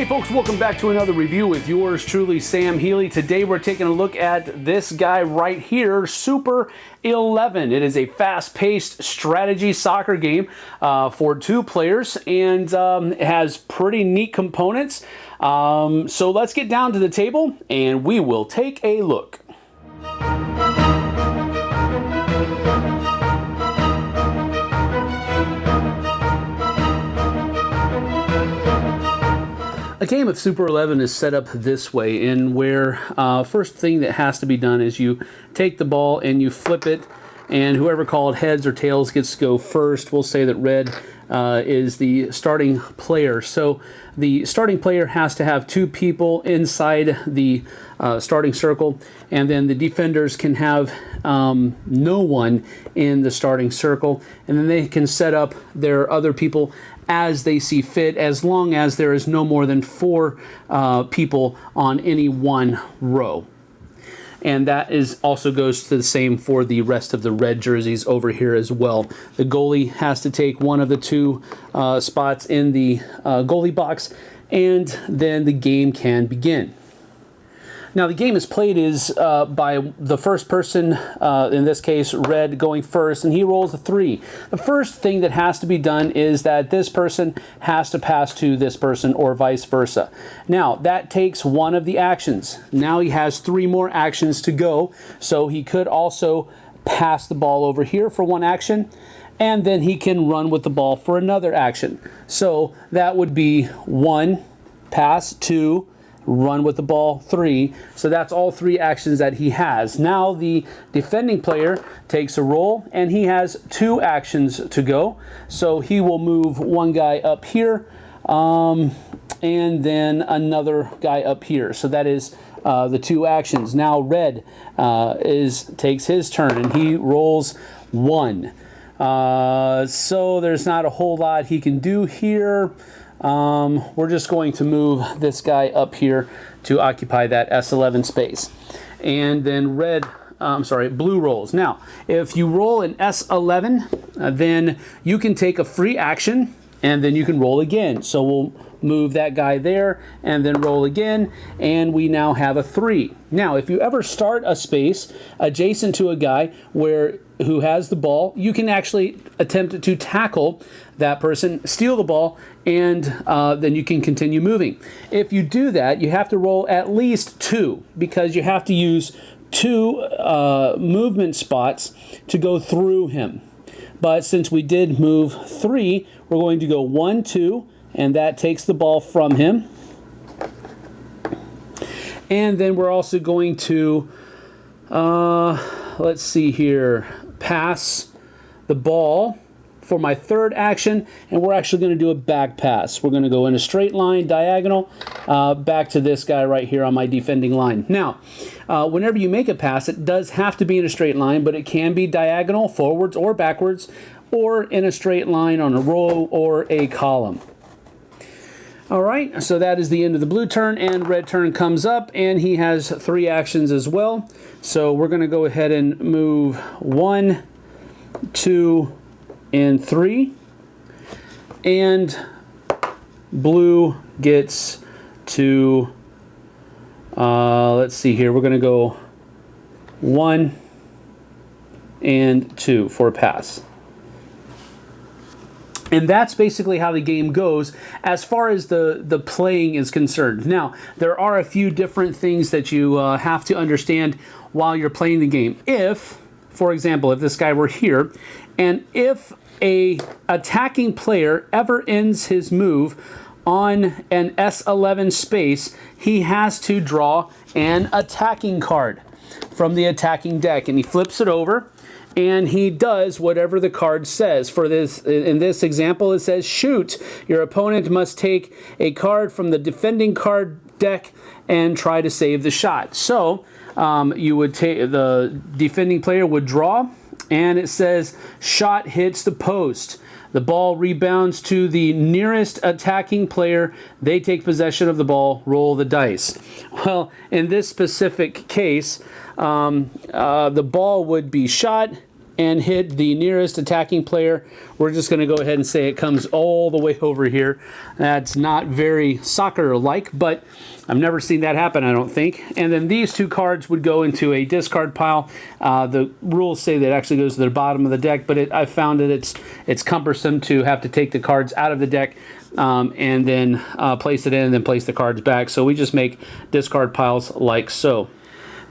Hey folks, welcome back to another review with yours truly, Sam Healey. Today we're taking a look at this guy right here, Super 11. It is a fast-paced strategy soccer game for 2 players, and it has pretty neat components. So let's get down to the table and we will take a look. A game of Super 11 is set up this way, in where first thing that has to be done is you take the ball and you flip it, and whoever called heads or tails gets to go first. We'll say that red is the starting player. So the starting player has to have 2 people inside the starting circle, and then the defenders can have no one in the starting circle, and then they can set up their other people as they see fit, as long as there is no more than 4 people on any one row. And that is also goes to the same for the rest of the red jerseys over here as well. The goalie has to take one of the 2 spots in the goalie box, and then the game can begin. Now the game is played by the first person, in this case red, going first, and he rolls a 3. The first thing that has to be done is that this person has to pass to this person, or vice versa. Now that takes one of the actions. Now he has 3 more actions to go, so he could also pass the ball over here for one action, and then he can run with the ball for another action. So that would be 1, pass, 2, run with the ball, 3. So that's all 3 actions that he has. Now the defending player takes a roll, and he has 2 actions to go. So he will move one guy up here, and then another guy up here. So that is the 2 actions. Now red takes his turn, and he rolls 1. So there's not a whole lot he can do here. We're just going to move this guy up here to occupy that S11 space. And then blue rolls. Now, if you roll an S11, then you can take a free action, and then you can roll again. So we'll move that guy there and then roll again, and we now have a 3. Now, if you ever start a space adjacent to a guy who has the ball, you can actually attempt to tackle that person, steal the ball, and then you can continue moving. If you do that, you have to roll at least 2, because you have to use 2 movement spots to go through him. But since we did move 3, we're going to go 1, 2, and that takes the ball from him. And then we're also going to, let's see here, pass the ball for my 3rd action, and we're actually going to do a back pass. We're going to go in a straight line, diagonal, back to this guy right here on my defending line. Now, whenever you make a pass, it does have to be in a straight line, but it can be diagonal, forwards or backwards, or in a straight line on a row or a column. All right, so that is the end of the blue turn, and red turn comes up, and he has 3 actions as well. So we're going to go ahead and move 1, 2, and 3, and blue gets to, let's see here, we're going to go 1 and 2 for a pass. And that's basically how the game goes as far as the playing is concerned. Now, there are a few different things that you have to understand while you're playing the game. If, for example, if this guy were here, and if a attacking player ever ends his move on an S11 space, he has to draw an attacking card from the attacking deck, and he flips it over, and he does whatever the card says. For this, in this example, it says shoot. Your opponent must take a card from the defending card deck and try to save the shot. So you would take, the defending player would draw, and it says shot hits the post. The ball rebounds to the nearest attacking player. They take possession of the ball. Roll the dice. Well, in this specific case, the ball would be shot, and hit the nearest attacking player. We're just going to go ahead and say it comes all the way over here. That's not very soccer-like, but I've never seen that happen, I don't think. And then these two cards would go into a discard pile. The rules say that it actually goes to the bottom of the deck, but I found that it's cumbersome to have to take the cards out of the deck and then place it in and then place the cards back. So we just make discard piles like so.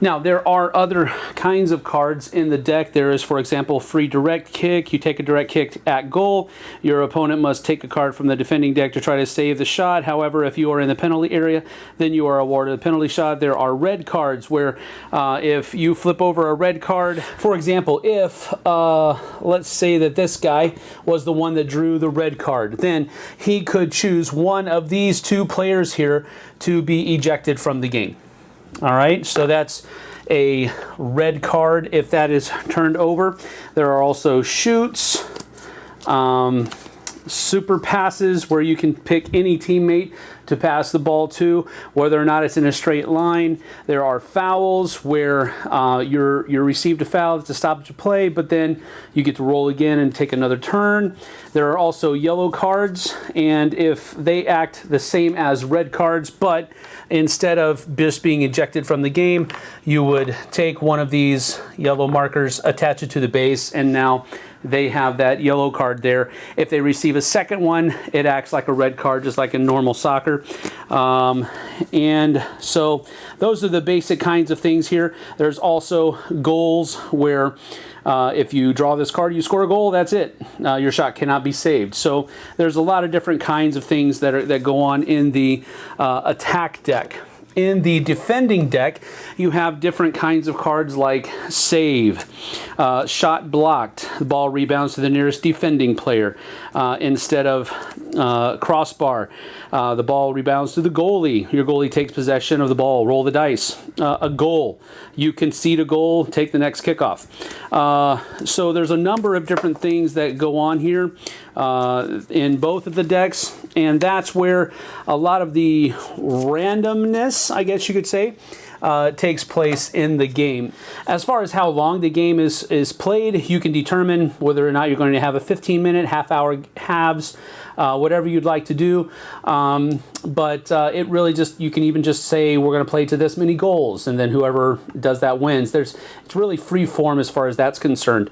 Now, there are other kinds of cards in the deck. There is, for example, free direct kick. You take a direct kick at goal. Your opponent must take a card from the defending deck to try to save the shot. However, if you are in the penalty area, then you are awarded a penalty shot. There are red cards where if you flip over a red card, for example, if let's say that this guy was the one that drew the red card, then he could choose one of these two players here to be ejected from the game. All right, so that's a red card if that is turned over. There are also shoots, super passes where you can pick any teammate to pass the ball to, whether or not it's in a straight line. There are fouls where you're received a foul. It's a stoppage of play, but then you get to roll again and take another turn. There are also yellow cards, and if they act the same as red cards, but instead of just being ejected from the game, you would take one of these yellow markers, attach it to the base, and now they have that yellow card there. If they receive a second one, it acts like a red card, just like in normal soccer. And so those are the basic kinds of things here. There's also goals where if you draw this card, you score a goal, that's it. Your shot cannot be saved. So there's a lot of different kinds of things that go on in the attack deck. In the defending deck, you have different kinds of cards like save, shot blocked, the ball rebounds to the nearest defending player. Instead of crossbar, the ball rebounds to the goalie. Your goalie takes possession of the ball, roll the dice. A goal, you concede a goal, take the next kickoff. So there's a number of different things that go on here in both of the decks, and that's where a lot of the randomness, I guess you could say, takes place in the game. As far as how long the game is played, you can determine whether or not you're going to have a 15-minute, half-hour halves, whatever you'd like to do. But it really just, you can even just say we're going to play to this many goals, and then whoever does that wins. It's really free form as far as that's concerned.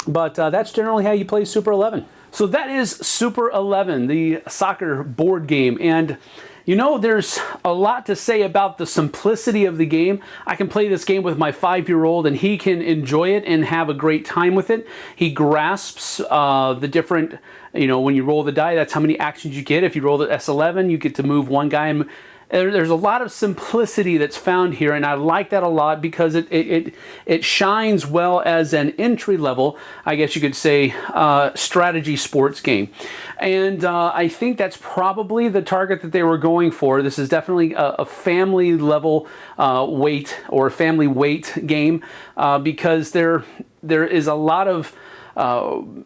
But that's generally how you play Super 11. So that is Super 11, the soccer board game. And you know, there's a lot to say about the simplicity of the game. I can play this game with my 5-year-old and he can enjoy it and have a great time with it. He grasps the different, you know, when you roll the die, that's how many actions you get. If you roll the S11, you get to move one guy. And there's a lot of simplicity that's found here, and I like that a lot because it shines well as an entry level, I guess you could say, strategy sports game. And I think that's probably the target that they were going for. This is definitely a family level weight or family weight game because there is a lot of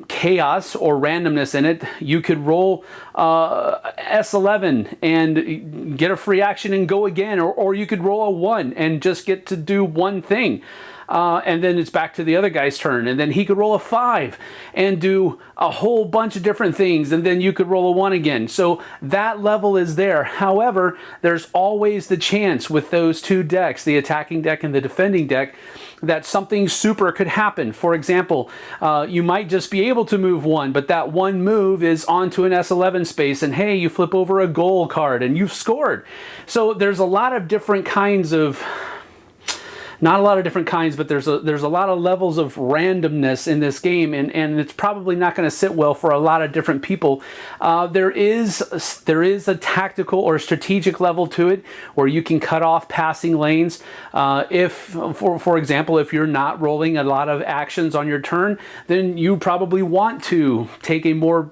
chaos or randomness in it. You could roll S11 and get a free action and go again, or you could roll a 1 and just get to do one thing. And then it's back to the other guy's turn, and then he could roll a 5 and do a whole bunch of different things, and then you could roll a 1 again. So that level is there. However, there's always the chance with those two decks, the attacking deck and the defending deck, that something super could happen. For example, you might just be able to move 1, but that one move is onto an S11 space, and hey, you flip over a goal card and you've scored. So there's a lot of different kinds of, not a lot of different kinds, but there's a lot of levels of randomness in this game, and it's probably not going to sit well for a lot of different people. There is a tactical or strategic level to it where you can cut off passing lanes. If, for example, if you're not rolling a lot of actions on your turn, then you probably want to take a more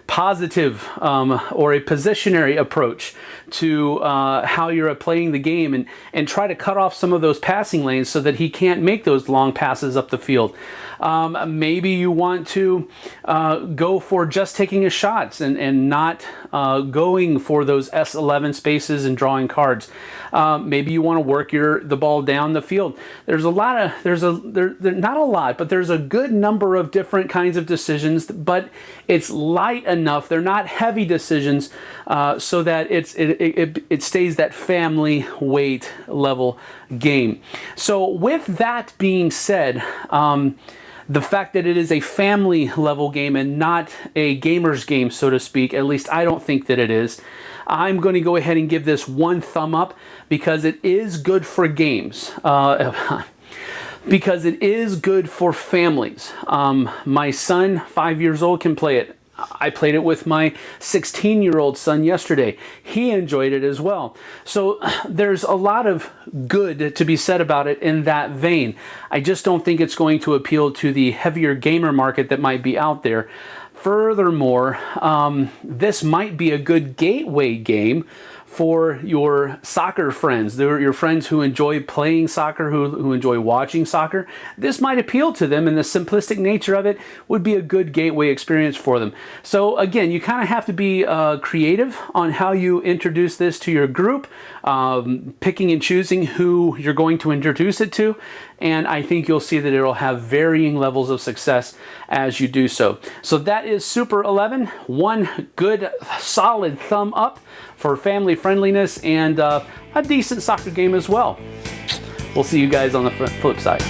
positive or a positionary approach to how you're playing the game, and try to cut off some of those passing lanes so that he can't make those long passes up the field. Maybe you want to go for just taking his shots and not going for those S11 spaces and drawing cards. Maybe you want to work the ball down the field. There's not a lot, but there's a good number of different kinds of decisions, but it's light enough. They're not heavy decisions, so that it stays that family weight level game. So with that being said, the fact that it is a family level game and not a gamer's game, so to speak, at least I don't think that it is, I'm going to go ahead and give this 1 thumb up because it is good for games. Because it is good for families. My son, 5 years old, can play it. I played it with my 16-year-old son yesterday. He enjoyed it as well. So there's a lot of good to be said about it in that vein. I just don't think it's going to appeal to the heavier gamer market that might be out there. Furthermore, this might be a good gateway game for your soccer friends, your friends who enjoy playing soccer, who enjoy watching soccer. This might appeal to them, and the simplistic nature of it would be a good gateway experience for them. So again, you kind of have to be creative on how you introduce this to your group, picking and choosing who you're going to introduce it to, and I think you'll see that it'll have varying levels of success as you do so. So that is Super 11, one good solid thumb up for family friendliness and a decent soccer game as well. We'll see you guys on the flip side.